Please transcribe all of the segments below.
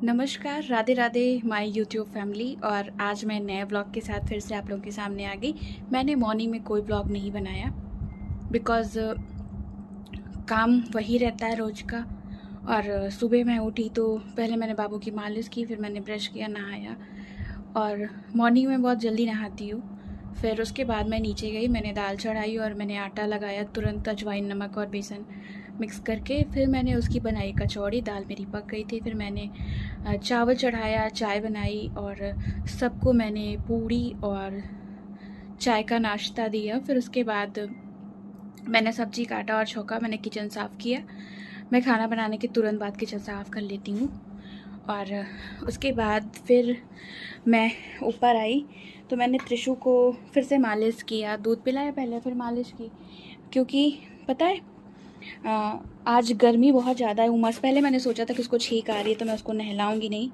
नमस्कार, Radhe Radhe my YouTube family. और आज मैं नए ब्लॉग के साथ फिर से आप लोगों के सामने आ गई। मैंने मॉर्निंग में कोई ब्लॉग नहीं बनाया बिकॉज़ काम वही रहता है रोज़ का। और सुबह मैं उठी तो पहले मैंने बाबू की मालिश की, फिर मैंने ब्रश किया, नहाया। और मॉर्निंग में बहुत जल्दी नहाती हूँ। फिर उसके बाद मैं नीचे गई, मैंने दाल चढ़ाई और मैंने आटा लगाया, तुरंत अजवाइन, नमक और बेसन मिक्स करके। फिर मैंने उसकी बनाई कचौड़ी। दाल मेरी पक गई थी। फिर मैंने चावल चढ़ाया, चाय बनाई और सबको मैंने पूड़ी और चाय का नाश्ता दिया। फिर उसके बाद मैंने सब्जी काटा और छौंका, मैंने किचन साफ़ किया। मैं खाना बनाने के तुरंत बाद किचन साफ़ कर लेती हूँ। और उसके बाद फिर मैं ऊपर आई तो मैंने त्रिशु को फिर से मालिश किया, दूध पिलाया पहले, फिर मालिश की। क्योंकि पता है आज गर्मी बहुत ज़्यादा है, उमस। पहले मैंने सोचा था कि उसको छींक आ रही है तो मैं उसको नहलाऊंगी नहीं।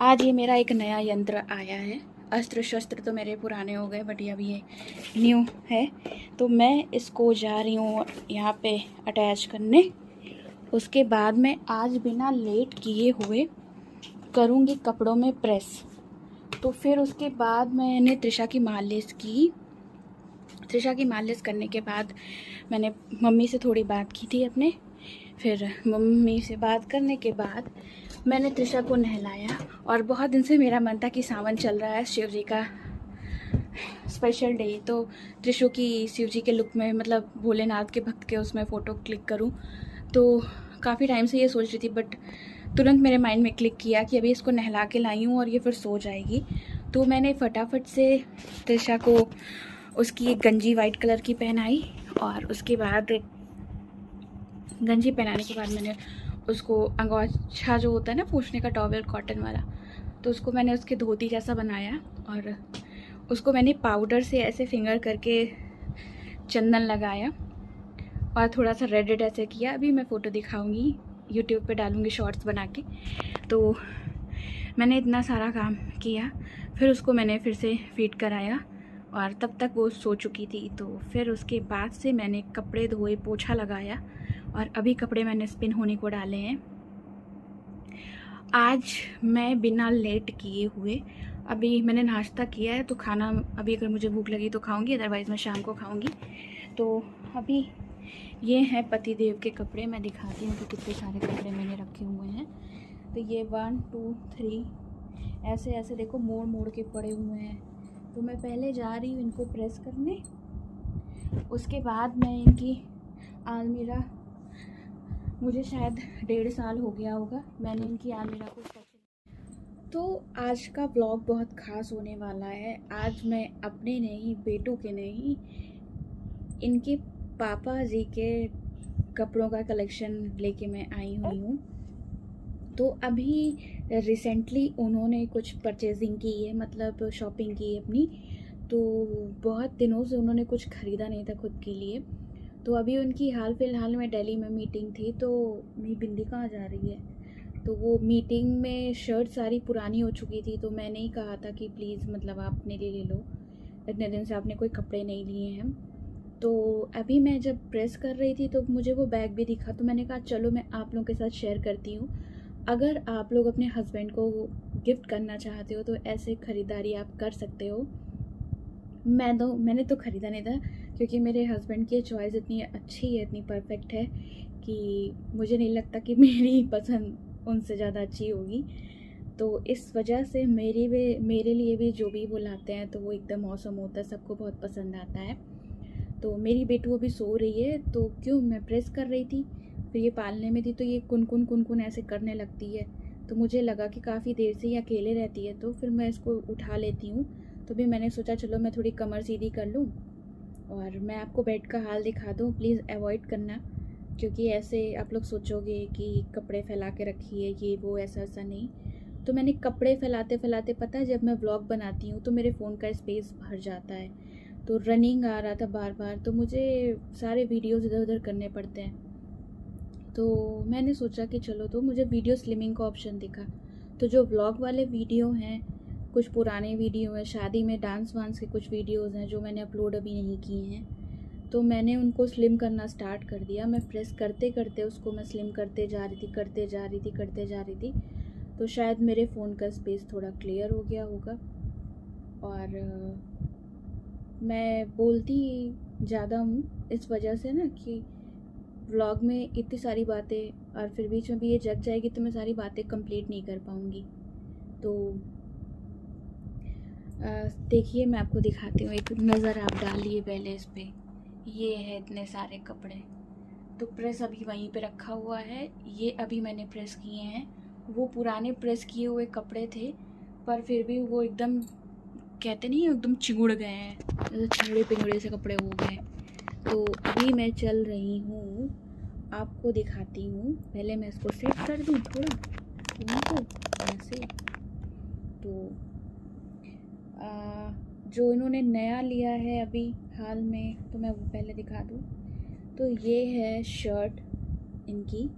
आज ये मेरा एक नया यंत्र आया है। अस्त्र शस्त्र तो मेरे पुराने हो गए, बट अभी ये न्यू है। तो मैं इसको जा रही हूँ यहाँ पे अटैच करने। उसके बाद मैं आज बिना लेट किए हुए करूँगी कपड़ों में प्रेस। तो फिर उसके बाद मैंने त्रिशा की मालिश की। त्रिशा की मालिश करने के बाद मैंने मम्मी से थोड़ी बात की थी अपने। फिर मम्मी से बात करने के बाद मैंने त्रिशा को नहलाया। और बहुत दिन से मेरा मन था कि सावन चल रहा है, शिव जी का स्पेशल डे, तो त्रिशु की शिव जी के लुक में, मतलब भोलेनाथ के भक्त के उसमें फ़ोटो क्लिक करूं। तो काफ़ी टाइम से ये सोच रही थी, बट तुरंत मेरे माइंड में क्लिक किया कि अभी इसको नहला के लाई हूँ और ये फिर सो जाएगी। तो मैंने फटाफट से त्रिशा को उसकी एक गंजी वाइट कलर की पहनाई। और उसके बाद गंजी पहनाने के बाद मैंने उसको अंगोछा जो होता है ना पूछने का, टॉवेल कॉटन वाला, तो उसको मैंने उसके धोती जैसा बनाया। और उसको मैंने पाउडर से ऐसे फिंगर करके चंदन लगाया और थोड़ा सा रेड रेड ऐसे किया। अभी मैं फ़ोटो दिखाऊंगी, यूट्यूब पे डालूंगी शॉर्ट्स बना के। तो मैंने इतना सारा काम किया, फिर उसको मैंने फिर से फीड कराया और तब तक वो सो चुकी थी। तो फिर उसके बाद से मैंने कपड़े धोए, पोछा लगाया और अभी कपड़े मैंने स्पिन होने को डाले हैं। आज मैं बिना लेट किए हुए, अभी मैंने नाश्ता किया है तो खाना अभी अगर मुझे भूख लगी तो खाऊंगी, अदरवाइज़ मैं शाम को खाऊंगी। तो अभी ये हैं पति देव के कपड़े। मैं दिखाती हूँ कि कितने सारे कपड़े मैंने रखे हुए हैं। तो ये 1 2 3 ऐसे ऐसे देखो मोड़ मोड़ के पड़े हुए हैं। तो मैं पहले जा रही हूँ इनको प्रेस करने। उसके बाद मैं इनकी आलमीरा, मुझे शायद 1.5 साल हो गया होगा मैंने इनकी आलमीरा को टच। तो आज का ब्लॉग बहुत ख़ास होने वाला है। आज मैं अपने नहीं, बेटों के नहीं, इनके पापा जी के कपड़ों का कलेक्शन लेके मैं आई हुई हूँ। तो अभी रिसेंटली उन्होंने कुछ परचेजिंग की है, मतलब शॉपिंग की है अपनी। तो बहुत दिनों से उन्होंने कुछ ख़रीदा नहीं था खुद के लिए। तो अभी उनकी हाल फिलहाल में दिल्ली में मीटिंग थी। तो मेरी बिंदी कहाँ जा रही है? तो वो मीटिंग में शर्ट सारी पुरानी हो चुकी थी। तो मैंने ही कहा था कि प्लीज़, मतलब आप अपने लिए ले लो, इतने दिन से आपने कोई कपड़े नहीं लिए हैं। तो अभी मैं जब प्रेस कर रही थी तो मुझे वो बैग भी दिखा। तो मैंने कहा चलो मैं आप लोगों के साथ शेयर करती हूँ। अगर आप लोग अपने हस्बैंड को गिफ्ट करना चाहते हो तो ऐसे ख़रीदारी आप कर सकते हो। मैंने तो ख़रीदा नहीं था, क्योंकि मेरे हस्बैंड की चॉइस इतनी अच्छी है, इतनी परफेक्ट है कि मुझे नहीं लगता कि मेरी पसंद उनसे ज़्यादा अच्छी होगी। तो इस वजह से मेरे लिए भी जो भी वो लाते हैं तो वो एकदम मौसम होता है, सबको बहुत पसंद आता है। तो मेरी बेटू अभी सो रही है, तो क्यों मैं प्रेस कर रही थी, फिर ये पालने में थी तो ये कुन ऐसे करने लगती है। तो मुझे लगा कि काफ़ी देर से ये अकेले रहती है, तो फिर मैं इसको उठा लेती हूँ। तो भी मैंने सोचा चलो मैं थोड़ी कमर सीधी कर लूँ और मैं आपको बेड का हाल दिखा दूँ। प्लीज़ अवॉइड करना, क्योंकि ऐसे आप लोग सोचोगे कि कपड़े फैला के रखिए, ये वो, ऐसा नहीं। तो मैंने कपड़े फैलाते फैलाते, पता है जब मैं व्लॉग बनाती हूँ तो मेरे फ़ोन का स्पेस भर जाता है। तो रनिंग आ रहा था बार बार, तो मुझे सारे वीडियोज़ इधर उधर करने पड़ते हैं। तो मैंने सोचा कि चलो, तो मुझे वीडियो स्लिमिंग का ऑप्शन दिखा। तो जो व्लॉग वाले वीडियो हैं, कुछ पुराने वीडियो हैं, शादी में डांस वांस के कुछ वीडियोज़ हैं जो मैंने अपलोड अभी नहीं किए हैं, तो मैंने उनको स्लिम करना स्टार्ट कर दिया। मैं प्रेस करते करते उसको मैं स्लिम करते जा रही थी। तो शायद मेरे फ़ोन का स्पेस थोड़ा क्लियर हो गया होगा। और मैं बोलती ज़्यादा हूँ इस वजह से ना कि व्लॉग में इतनी सारी बातें और फिर बीच में भी ये जग जाएगी तो मैं सारी बातें कंप्लीट नहीं कर पाऊँगी। तो देखिए मैं आपको दिखाती हूँ, एक नज़र आप डालिए पहले इस पे। ये है इतने सारे कपड़े, तो प्रेस अभी वहीं पे रखा हुआ है। ये अभी मैंने प्रेस किए हैं, वो पुराने प्रेस किए हुए कपड़े थे पर फिर भी वो एकदम कहते नहीं एकदम चिंगुड़ गए हैं, जैसे चिंगड़े पिंगड़े से कपड़े हो गए। तो अभी मैं चल रही हूँ, आपको दिखाती हूँ। पहले मैं इसको सेट कर दूँ थोड़ा इनको ऐसे। तो जो इन्होंने नया लिया है अभी हाल में, तो मैं वो पहले दिखा दूँ। तो ये है शर्ट इनकी।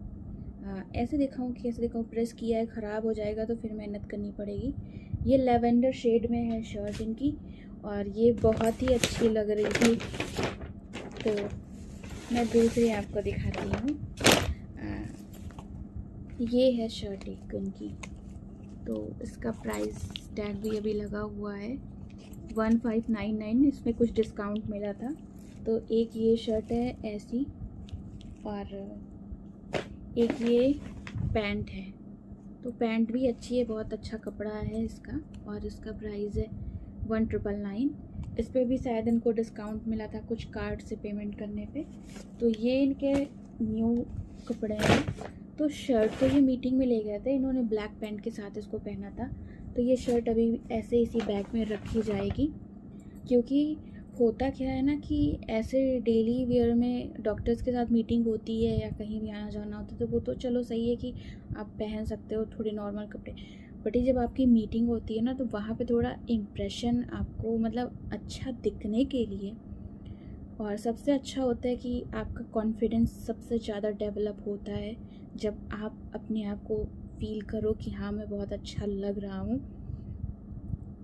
ऐसे दिखाऊँ कि कैसे दिखाऊँ, प्रेस किया है ख़राब हो जाएगा तो फिर मेहनत करनी पड़ेगी। ये लेवेंडर शेड में है शर्ट इनकी और ये बहुत ही अच्छी लग रही थी। तो मैं दूसरी आपको दिखाती हूँ। ये है शर्ट एक इनकी, तो इसका प्राइस टैग भी अभी लगा हुआ है 1599। इसमें कुछ डिस्काउंट मिला था। तो एक ये शर्ट है ऐसी और एक ये पैंट है। तो पैंट भी अच्छी है, बहुत अच्छा कपड़ा है इसका और इसका प्राइस है 1999। इस पर भी शायद इनको डिस्काउंट मिला था कुछ कार्ड से पेमेंट करने पे। तो ये इनके न्यू कपड़े हैं। तो शर्ट तो ये मीटिंग में ले गए थे, इन्होंने ब्लैक पैंट के साथ इसको पहना था। तो ये शर्ट अभी ऐसे इसी बैग में रखी जाएगी, क्योंकि होता क्या है ना कि ऐसे डेली वेयर में डॉक्टर्स के साथ मीटिंग होती है या कहीं भी आना जाना होता है तो वो तो चलो सही है कि आप पहन सकते हो थोड़े नॉर्मल कपड़े। बट जब आपकी मीटिंग होती है ना तो वहाँ पे थोड़ा इम्प्रेशन आपको मतलब अच्छा दिखने के लिए, और सबसे अच्छा होता है कि आपका कॉन्फिडेंस सबसे ज़्यादा डेवलप होता है जब आप अपने आप को फील करो कि हाँ मैं बहुत अच्छा लग रहा हूँ।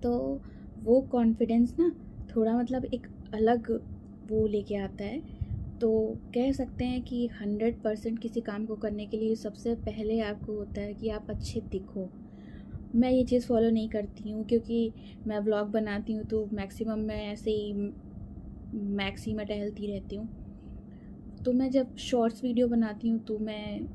तो वो कॉन्फिडेंस ना थोड़ा मतलब एक अलग वो लेके आता है। तो कह सकते हैं कि 100% किसी काम को करने के लिए सबसे पहले आपको होता है कि आप अच्छे दिखो। मैं ये चीज़ फॉलो नहीं करती हूँ क्योंकि मैं व्लॉग बनाती हूँ तो मैक्सिमम मैं ऐसे ही मैक्सी में टहलती रहती हूँ। तो मैं जब शॉर्ट्स वीडियो बनाती हूँ तो मैं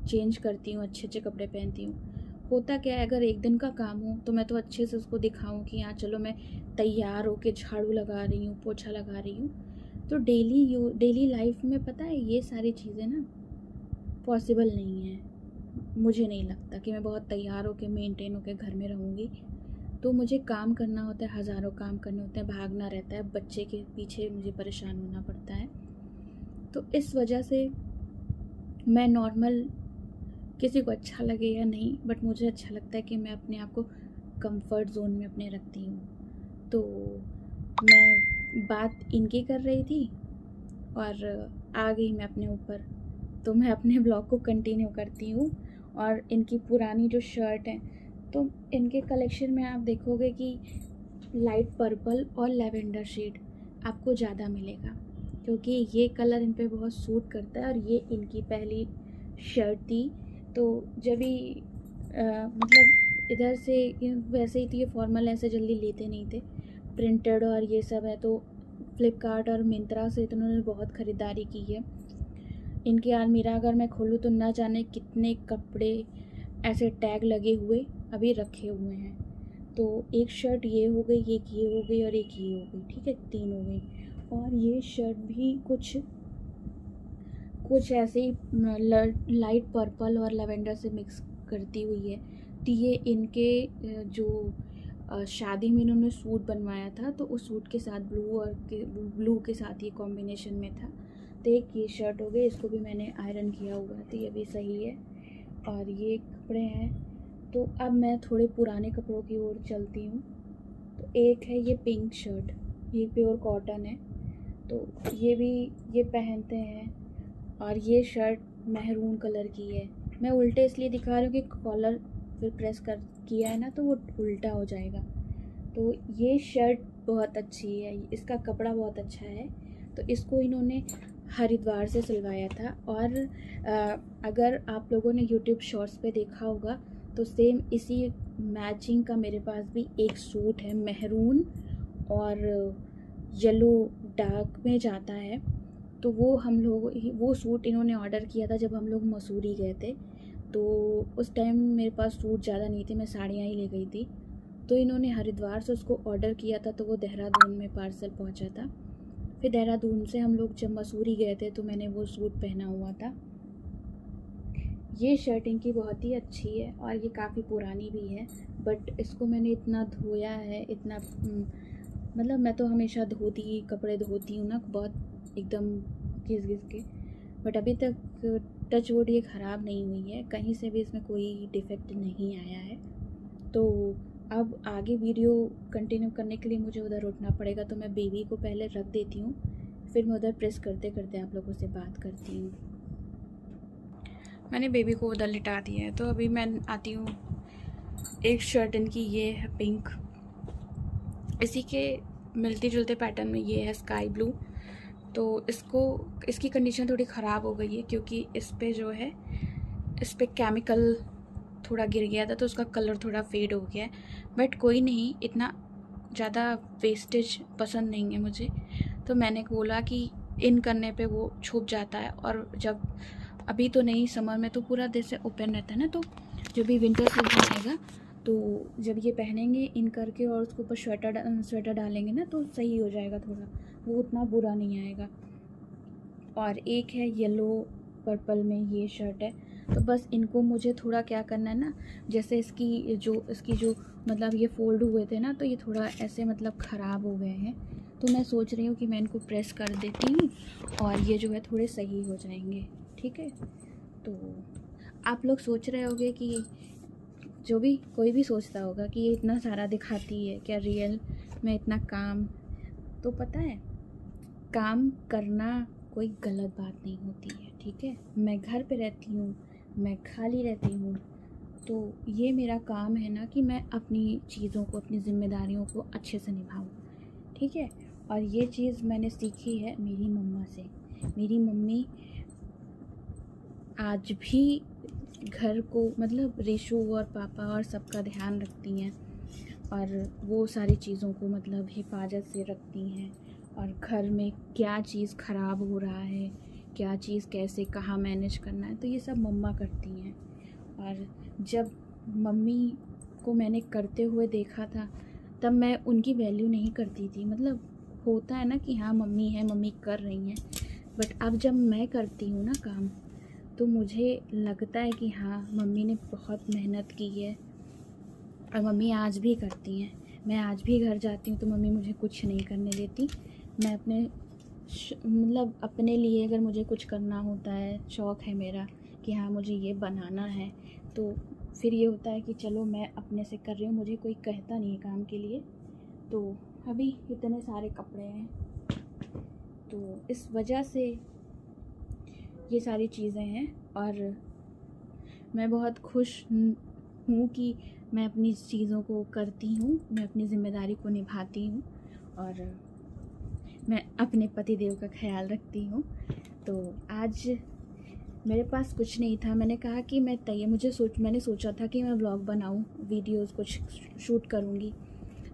चेंज करती हूँ, अच्छे अच्छे कपड़े पहनती हूँ। होता क्या है, अगर एक दिन का काम हो तो मैं तो अच्छे से उसको दिखाऊं कि हाँ चलो मैं तैयार होके झाड़ू लगा रही हूँ, पोछा लगा रही हूँ। तो डेली लाइफ में पता है ये सारी चीज़ें ना पॉसिबल नहीं है। मुझे नहीं लगता कि मैं बहुत तैयार होके मेंटेन होके घर में रहूँगी। तो मुझे काम करना होता है, हज़ारों काम करने होते हैं, भागना रहता है, बच्चे के पीछे मुझे परेशान होना पड़ता है। तो इस वजह से मैं नॉर्मल, किसी को अच्छा लगे या नहीं, बट मुझे अच्छा लगता है कि मैं अपने आप को कंफर्ट जोन में अपने रखती हूँ। तो मैं बात इनकी कर रही थी और आ गई मैं अपने ऊपर। तो मैं अपने ब्लॉग को कंटिन्यू करती हूँ। और इनकी पुरानी जो शर्ट है तो इनके कलेक्शन में आप देखोगे कि लाइट पर्पल और लेवेंडर शेड आपको ज़्यादा मिलेगा, क्योंकि ये कलर इन पे बहुत सूट करता है। और ये इनकी पहली शर्ट थी। तो जब भी मतलब इधर से वैसे ही तो ये फॉर्मल ऐसे जल्दी लेते नहीं थे, प्रिंटेड और ये सब है। तो फ्लिपकार्ट और मिंत्रा से तो उन्होंने बहुत ख़रीदारी की है। इनकी अलमीरा अगर मैं खोलूँ तो ना जाने कितने कपड़े ऐसे टैग लगे हुए अभी रखे हुए हैं। तो एक शर्ट ये हो गई, एक ये हो गई और एक ये हो गई, ठीक है 3 हो गई। और ये शर्ट भी कुछ ऐसे ही लाइट पर्पल और लेवेंडर से मिक्स करती हुई है। तो ये इनके जो शादी में इन्होंने सूट बनवाया था तो उस सूट के साथ ब्लू के साथ ये कॉम्बिनेशन में था। तो एक ये शर्ट हो गई, इसको भी मैंने आयरन किया हुआ है तो ये भी सही है। और ये कपड़े हैं। तो अब मैं थोड़े पुराने कपड़ों की ओर चलती हूँ। तो एक है ये पिंक शर्ट, ये प्योर कॉटन है, तो ये पहनते हैं। और ये शर्ट महरून कलर की है। मैं उल्टे इसलिए दिखा रही हूँ कि कॉलर फिर प्रेस कर किया है ना तो वो उल्टा हो जाएगा। तो ये शर्ट बहुत अच्छी है, इसका कपड़ा बहुत अच्छा है। तो इसको इन्होंने हरिद्वार से सिलवाया था। और अगर आप लोगों ने यूट्यूब शॉर्ट्स पे देखा होगा तो सेम इसी मैचिंग का मेरे पास भी एक सूट है, मेहरून और येलो डार्क में जाता है। तो वो सूट इन्होंने ऑर्डर किया था जब हम लोग मसूरी गए थे। तो उस टाइम मेरे पास सूट ज़्यादा नहीं थे, मैं साड़ियाँ ही ले गई थी। तो इन्होंने हरिद्वार से उसको ऑर्डर किया था, तो वो देहरादून में पार्सल पहुंचा था। फिर देहरादून से हम लोग जब मसूरी गए थे तो मैंने वो सूट पहना हुआ था। ये शर्ट इनकी बहुत ही अच्छी है और ये काफ़ी पुरानी भी है, बट इसको मैंने इतना धोया है, इतना मतलब मैं तो हमेशा कपड़े धोती हूँ ना, बहुत एकदम घिस घिस के, बट अभी तक टच वुड ये ख़राब नहीं हुई है, कहीं से भी इसमें कोई डिफेक्ट नहीं आया है। तो अब आगे वीडियो कंटिन्यू करने के लिए मुझे उधर उठना पड़ेगा, तो मैं बेबी को पहले रख देती हूँ, फिर मैं उधर प्रेस करते करते आप लोगों से बात करती हूँ। मैंने बेबी को उधर लिटा दिया है, तो अभी मैं आती हूँ। एक शर्ट इनकी ये है पिंक, इसी के मिलती जुलते पैटर्न में ये है स्काई ब्लू। तो इसकी कंडीशन थोड़ी ख़राब हो गई है क्योंकि इस पे केमिकल थोड़ा गिर गया था, तो उसका कलर थोड़ा फेड हो गया है। बट कोई नहीं, इतना ज़्यादा वेस्टेज पसंद नहीं है मुझे, तो मैंने बोला कि इन करने पे वो छुप जाता है। और जब अभी तो नहीं, समर में तो पूरा जैसे ओपन रहता है ना, तो जब भी विंटर सीजन आएगा तो जब ये पहनेंगे इन करके और उसके ऊपर स्वेटर डालेंगे ना, तो सही हो जाएगा थोड़ा, वो उतना बुरा नहीं आएगा। और एक है येलो पर्पल में ये शर्ट है, तो बस इनको मुझे थोड़ा क्या करना है ना, जैसे इसकी जो मतलब ये फ़ोल्ड हुए थे ना, तो ये थोड़ा ऐसे मतलब ख़राब हो गए हैं, तो मैं सोच रही हूँ कि मैं इनको प्रेस कर देती हूँ और ये जो है थोड़े सही हो जाएंगे। ठीक है, तो आप लोग सोच रहे होंगे कि कोई भी सोचता होगा कि ये इतना सारा दिखाती है क्या रियल में इतना काम। तो पता है, काम करना कोई गलत बात नहीं होती है, ठीक है। मैं घर पे रहती हूँ, मैं खाली रहती हूँ, तो ये मेरा काम है ना कि मैं अपनी चीज़ों को, अपनी ज़िम्मेदारियों को अच्छे से निभाऊँ, ठीक है। और ये चीज़ मैंने सीखी है मेरी मम्मा से। मेरी मम्मी आज भी घर को मतलब रेशु और पापा और सबका ध्यान रखती हैं, और वो सारी चीज़ों को मतलब हिफाजत से रखती हैं। और घर में क्या चीज़ ख़राब हो रहा है, क्या चीज़ कैसे कहाँ मैनेज करना है, तो ये सब मम्मा करती हैं। और जब मम्मी को मैंने करते हुए देखा था, तब मैं उनकी वैल्यू नहीं करती थी। मतलब होता है ना कि हाँ मम्मी है, मम्मी कर रही हैं, बट अब जब मैं करती हूँ ना काम, तो मुझे लगता है कि हाँ मम्मी ने बहुत मेहनत की है। और मम्मी आज भी करती हैं। मैं आज भी घर जाती हूँ तो मम्मी मुझे कुछ नहीं करने देती। मैं मतलब अपने लिए अगर मुझे कुछ करना होता है, शौक़ है मेरा कि हाँ मुझे ये बनाना है, तो फिर ये होता है कि चलो मैं अपने से कर रही हूँ, मुझे कोई कहता नहीं है काम के लिए। तो अभी इतने सारे कपड़े हैं, तो इस वजह से ये सारी चीज़ें हैं। और मैं बहुत खुश हूँ कि मैं अपनी चीज़ों को करती हूँ, मैं अपनी ज़िम्मेदारी को निभाती हूँ और मैं अपने पतिदेव का ख्याल रखती हूँ। तो आज मेरे पास कुछ नहीं था, मैंने कहा कि मैंने सोचा था कि मैं व्लॉग बनाऊँ, वीडियोज़ कुछ शूट करूँगी।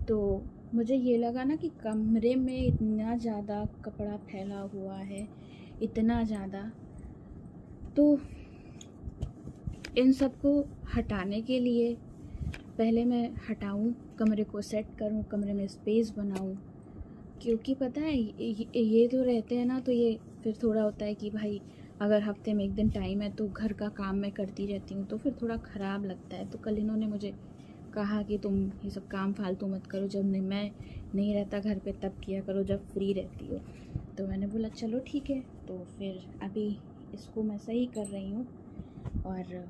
तो मुझे ये लगा ना कि कमरे में इतना ज़्यादा कपड़ा फैला हुआ है, इतना ज़्यादा, तो इन सब को हटाने के लिए पहले मैं हटाऊँ, कमरे को सेट करूँ, कमरे में स्पेस बनाऊँ। क्योंकि पता है ये तो रहते हैं ना, तो ये फिर थोड़ा होता है कि भाई अगर हफ्ते में एक दिन टाइम है तो घर का काम मैं करती रहती हूँ, तो फिर थोड़ा ख़राब लगता है। तो कल इन्होंने मुझे कहा कि तुम ये सब काम फालतू मत करो, जब मैं नहीं रहता घर पे तब किया करो, जब फ्री रहती हो। तो मैंने बोला चलो ठीक है, तो फिर अभी इसको मैं सही कर रही हूँ। और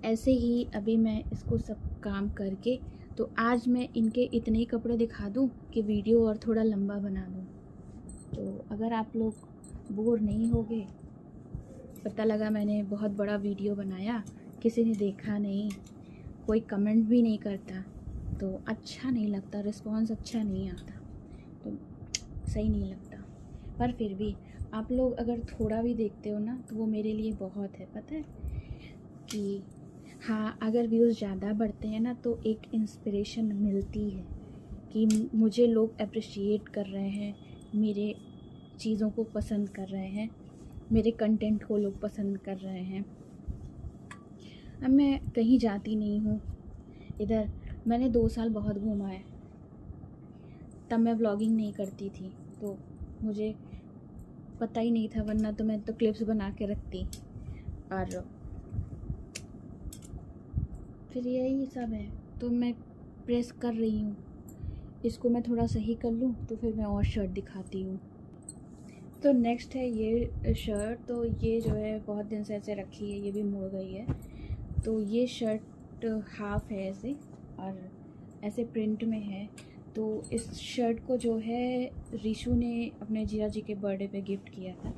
ऐसे ही अभी मैं इसको सब काम करके, तो आज मैं इनके इतने ही कपड़े दिखा दूँ कि वीडियो और थोड़ा लंबा बना दूँ। तो अगर आप लोग बोर नहीं होगे, पता लगा मैंने बहुत बड़ा वीडियो बनाया, किसी ने देखा नहीं, कोई कमेंट भी नहीं करता, तो अच्छा नहीं लगता, रिस्पॉन्स अच्छा नहीं आता, तो सही नहीं लगता। पर फिर भी आप लोग अगर थोड़ा भी देखते हो ना तो वो मेरे लिए बहुत है, पता है कि हाँ, अगर व्यूज़ ज़्यादा बढ़ते हैं ना तो एक इंस्पिरेशन मिलती है कि मुझे लोग अप्रिशिएट कर रहे हैं, मेरे चीज़ों को पसंद कर रहे हैं, मेरे कंटेंट को लोग पसंद कर रहे हैं। अब मैं कहीं जाती नहीं हूँ, इधर मैंने 2 साल बहुत घूमा है, तब मैं व्लॉगिंग नहीं करती थी तो मुझे पता ही नहीं था, वरना तो मैं तो क्लिप्स बना के रखती। और फिर यही सब है, तो मैं प्रेस कर रही हूँ, इसको मैं थोड़ा सही कर लूँ तो फिर मैं और शर्ट दिखाती हूँ। तो नेक्स्ट है ये शर्ट, तो ये जो है बहुत दिन से ऐसे रखी है, ये भी मुड़ गई है। तो ये शर्ट हाफ है ऐसे और ऐसे प्रिंट में है। तो इस शर्ट को जो है रिशु ने अपने जीजा जी के बर्थडे पे गिफ्ट किया था,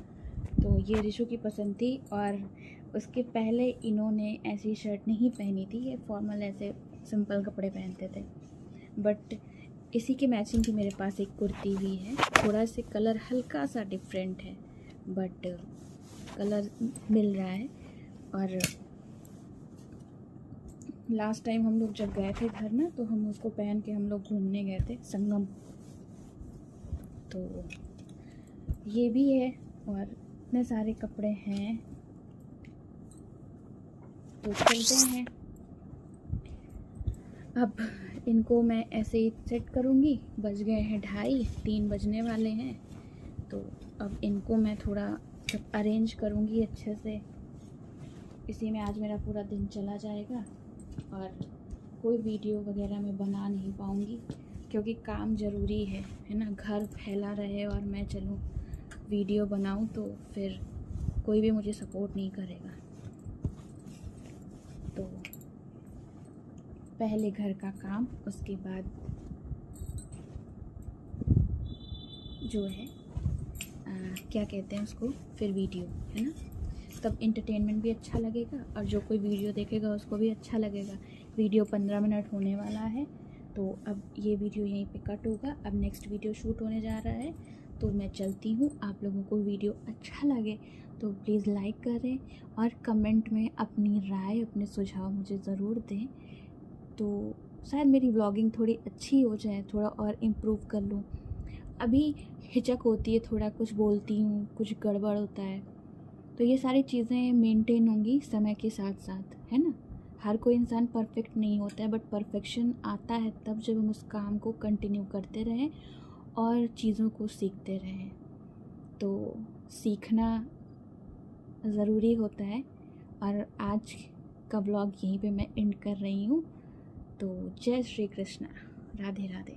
तो ये रिशु की पसंद थी। और उसके पहले इन्होंने ऐसी शर्ट नहीं पहनी थी, ये फॉर्मल ऐसे सिंपल कपड़े पहनते थे, बट इसी के मैचिंग की मेरे पास एक कुर्ती भी है। थोड़ा से कलर हल्का सा डिफरेंट है बट कलर मिल रहा है। और लास्ट टाइम हम लोग जब गए थे घर ना, तो हम उसको पहन के हम लोग घूमने गए थे संगम, तो ये भी है। और इतने सारे कपड़े हैं, तो चलते हैं। अब इनको मैं ऐसे ही सेट करूँगी। बज गए हैं 2:30, 3 बजने वाले हैं, तो अब इनको मैं थोड़ा सब अरेंज करूँगी अच्छे से। इसी में आज मेरा पूरा दिन चला जाएगा और कोई वीडियो वगैरह मैं बना नहीं पाऊँगी क्योंकि काम ज़रूरी है ना। घर फैला रहे और मैं चलूँ वीडियो बनाऊँ तो फिर कोई भी मुझे सपोर्ट नहीं करेगा। तो पहले घर का काम, उसके बाद जो है क्या कहते हैं उसको, फिर वीडियो, है ना। तब इंटरटेनमेंट भी अच्छा लगेगा और जो कोई वीडियो देखेगा उसको भी अच्छा लगेगा। वीडियो 15 मिनट होने वाला है, तो अब ये वीडियो यहीं पे कट होगा। अब नेक्स्ट वीडियो शूट होने जा रहा है, तो मैं चलती हूँ। आप लोगों को वीडियो अच्छा लगे तो प्लीज़ लाइक करें और कमेंट में अपनी राय, अपने सुझाव मुझे ज़रूर दें, तो शायद मेरी व्लॉगिंग थोड़ी अच्छी हो जाए, थोड़ा और इम्प्रूव कर लूँ। अभी हिचक होती है, थोड़ा कुछ बोलती हूँ, कुछ गड़बड़ होता है, तो ये सारी चीज़ें मेंटेन होंगी समय के साथ साथ, है ना। हर कोई इंसान परफेक्ट नहीं होता है, बट परफेक्शन आता है तब जब हम उस काम को कंटिन्यू करते रहें और चीज़ों को सीखते रहें। तो सीखना ज़रूरी होता है। और आज का व्लॉग यहीं पे मैं एंड कर रही हूँ। तो जय श्री कृष्णा, राधे राधे।